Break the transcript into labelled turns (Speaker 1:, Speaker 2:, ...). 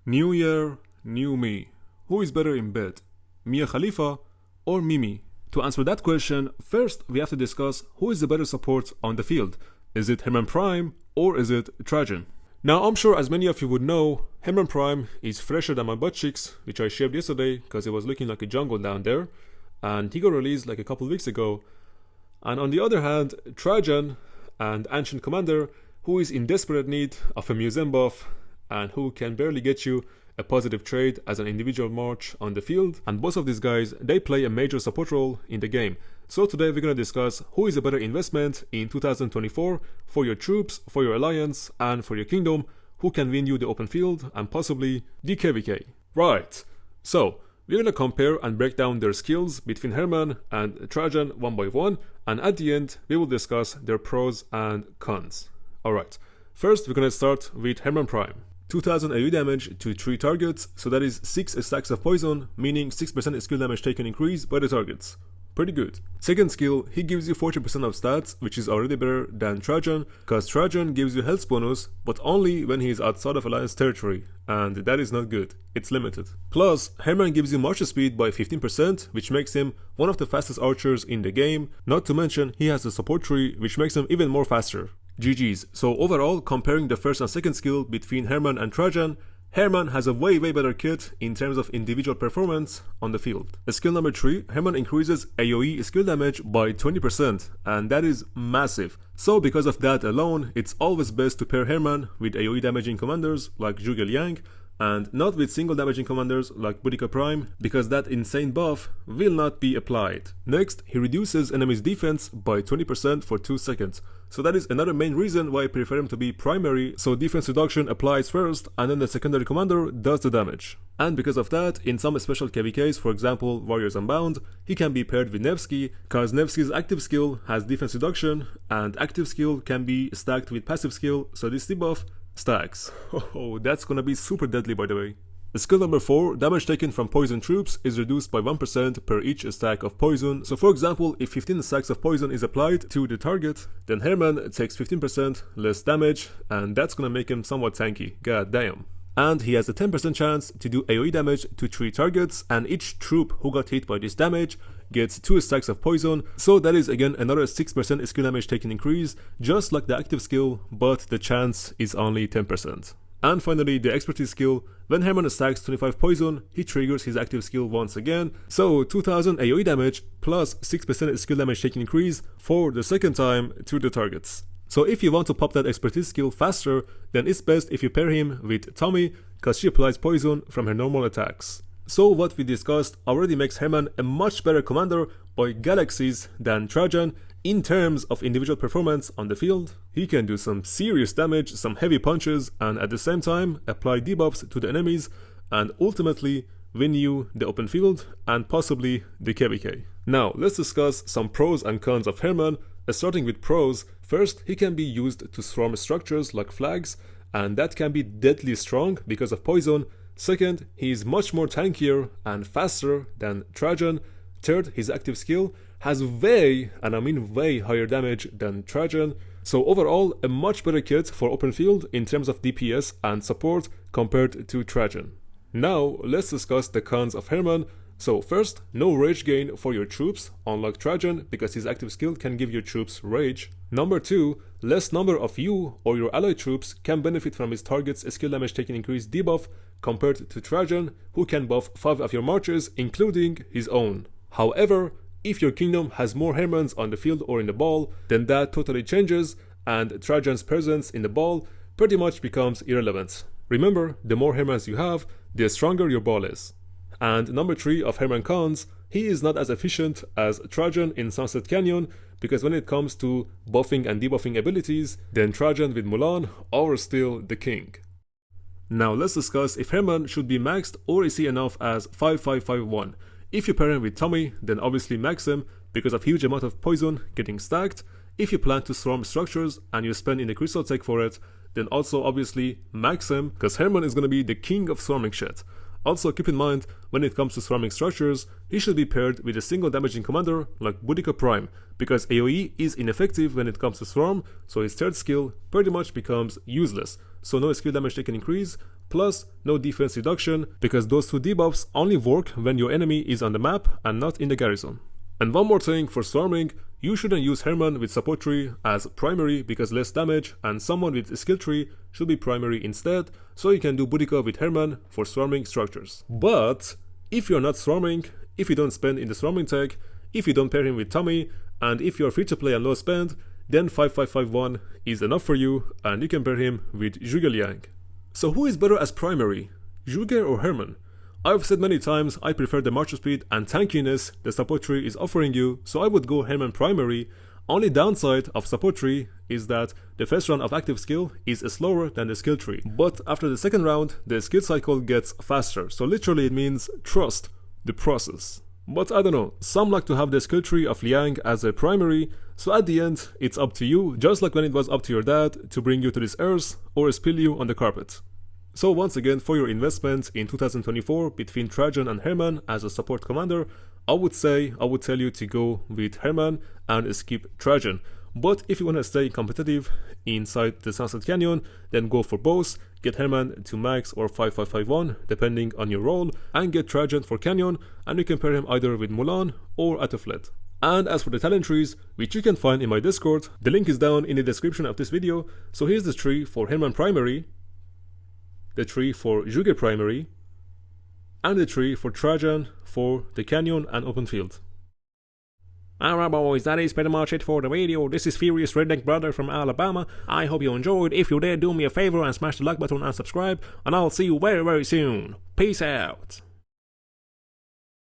Speaker 1: New year, new me. Who is better in bed? Mia Khalifa or Mimi? To answer that question, first we have to discuss who is the better support on the field. Is it Hermann Prime or is it Trajan? Now I'm sure as many of you would know, Hermann Prime is fresher than my butt cheeks, which I shaved yesterday because it was looking like a jungle down there, and he got released like a couple weeks ago. And on the other hand, Trajan, an ancient commander who is in desperate need of a museum buff and who can barely get you a positive trade as an individual march on the field, and both of these guys, they play a major support role in the game. So today we're going to discuss who is a better investment in 2024 for your troops, for your alliance, and for your kingdom, who can win you the open field and possibly the KVK. Right, so we're going to compare and break down their skills between Hermann and Trajan one by one, and at the end we will discuss their pros and cons. Alright, first we're going to start with Hermann Prime. 2000 AoE damage to 3 targets, so that is 6 stacks of poison, meaning 6% skill damage taken increase by the targets. Pretty good. Second skill, he gives you 40% of stats, which is already better than Trajan, cause Trajan gives you health bonus, but only when he is outside of alliance territory, and that is not good, it's limited. Plus, Hermann gives you march speed by 15%, which makes him one of the fastest archers in the game, not to mention he has a support tree, which makes him even more faster. GG's. So overall, comparing the first and second skill between Hermann and Trajan, Hermann has a way better kit in terms of individual performance on the field. Skill number 3, Hermann increases AoE skill damage by 20%, and that is massive. So because of that alone, it's always best to pair Hermann with AoE damaging commanders like Zhuge Liang, and not with single damaging commanders like 𝒟𝒶𝒹𝓎 Prime, because that insane buff will not be applied. Next, he reduces enemies' defense by 20% for 2 seconds. So that is another main reason why I prefer him to be primary, so defense reduction applies first and then the secondary commander does the damage. And because of that, in some special KVKs, for example Warriors Unbound, he can be paired with 𝒟𝒹𝒃, cause 𝒟𝒹𝒃's active skill has defense reduction and active skill can be stacked with passive skill, so this debuff stacks. Oh, that's gonna be super deadly by the way. Skill number 4, damage taken from poison troops is reduced by 1% per each stack of poison. So for example, if 15 stacks of poison is applied to the target, then Hermann takes 15% less damage, and that's gonna make him somewhat tanky, god damn. And he has a 10% chance to do AoE damage to 3 targets, and each troop who got hit by this damage gets 2 stacks of poison, so that is again another 6% skill damage taken increase, just like the active skill, but the chance is only 10%. And finally, the expertise skill, when Hermann stacks 25 poison, he triggers his active skill once again, so 2000 AoE damage plus 6% skill damage taken increase for the second time to the targets. So if you want to pop that expertise skill faster, then it's best if you pair him with Tommy, cause she applies poison from her normal attacks. So what we discussed already makes Hermann a much better commander by galaxies than Trajan in terms of individual performance on the field. He can do some serious damage, some heavy punches, and at the same time apply debuffs to the enemies and ultimately win you the open field and possibly the KVK. Now let's discuss some pros and cons of Hermann, starting with pros. First, he can be used to swarm structures like flags, and that can be deadly strong because of poison. Second, he is much more tankier and faster than Trajan. Third, his active skill has way, and I mean way higher damage than Trajan. So overall, a much better kit for open field in terms of DPS and support compared to Trajan. Now, let's discuss the cons of Hermann. So first, no rage gain for your troops, unlike Trajan, because his active skill can give your troops rage. Number 2, less number of you or your ally troops can benefit from his target's skill damage taken increase debuff compared to Trajan, who can buff 5 of your marches, including his own. However, if your kingdom has more Hermanns on the field or in the ball, then that totally changes, and Trajan's presence in the ball pretty much becomes irrelevant. Remember, the more Hermanns you have, the stronger your ball is. And number 3 of Hermann cons, he is not as efficient as Trajan in Sunset Canyon, because when it comes to buffing and debuffing abilities, then Trajan with Mulan are still the king. Now let's discuss if Hermann should be maxed or is he enough as 5551. If you pair him with Tommy, then obviously max him because of huge amount of poison getting stacked. If you plan to swarm structures and you spend in the crystal tech for it, then also obviously max him, because Hermann is gonna be the king of swarming shit. Also keep in mind, when it comes to swarming structures, he should be paired with a single damaging commander like 𝒟𝒶𝒹𝓎 Prime, because AoE is ineffective when it comes to swarm, so his third skill pretty much becomes useless. So no skill damage taken increase plus no defense reduction, because those two debuffs only work when your enemy is on the map and not in the garrison. And one more thing for swarming, you shouldn't use Hermann with support tree as primary because less damage, and someone with skill tree should be primary instead, so you can do Boudica with Hermann for swarming structures. But if you're not swarming, if you don't spend in the swarming tag, if you don't pair him with Tommy, and if you're free to play and low spend, then 5551 is enough for you, and you can pair him with Zhuge Liang. So who is better as primary, Zhuge or Hermann? I've said many times I prefer the march speed and tankiness the support tree is offering you, so I would go Hermann primary. Only downside of support tree is that the first round of active skill is slower than the skill tree, but after the second round the skill cycle gets faster, so literally it means trust the process. But I don't know, some like to have the skill tree of Liang as a primary, so at the end it's up to you, just like when it was up to your dad to bring you to this earth or spill you on the carpet. So once again, for your investment in 2024 between Trajan and Hermann as a support commander, I would tell you to go with Hermann and skip Trajan. But if you want to stay competitive inside the Sunset Canyon, then go for both, get Hermann to max or 5551 depending on your role, and get Trajan for Canyon, and you can pair him either with Mulan or 𝒟𝒹𝓿𝓇. And as for the talent trees, which you can find in my Discord, the link is down in the description of this video. So here's the tree for Hermann primary, the tree for Zhuge primary, and the tree for Trajan for the Canyon and open field. Alright boys, that is pretty much it for the video. This is Furious Redneck Brother from Alabama. I hope you enjoyed. If you did, do me a favor and smash the like button and subscribe, and I'll see you very soon. Peace out.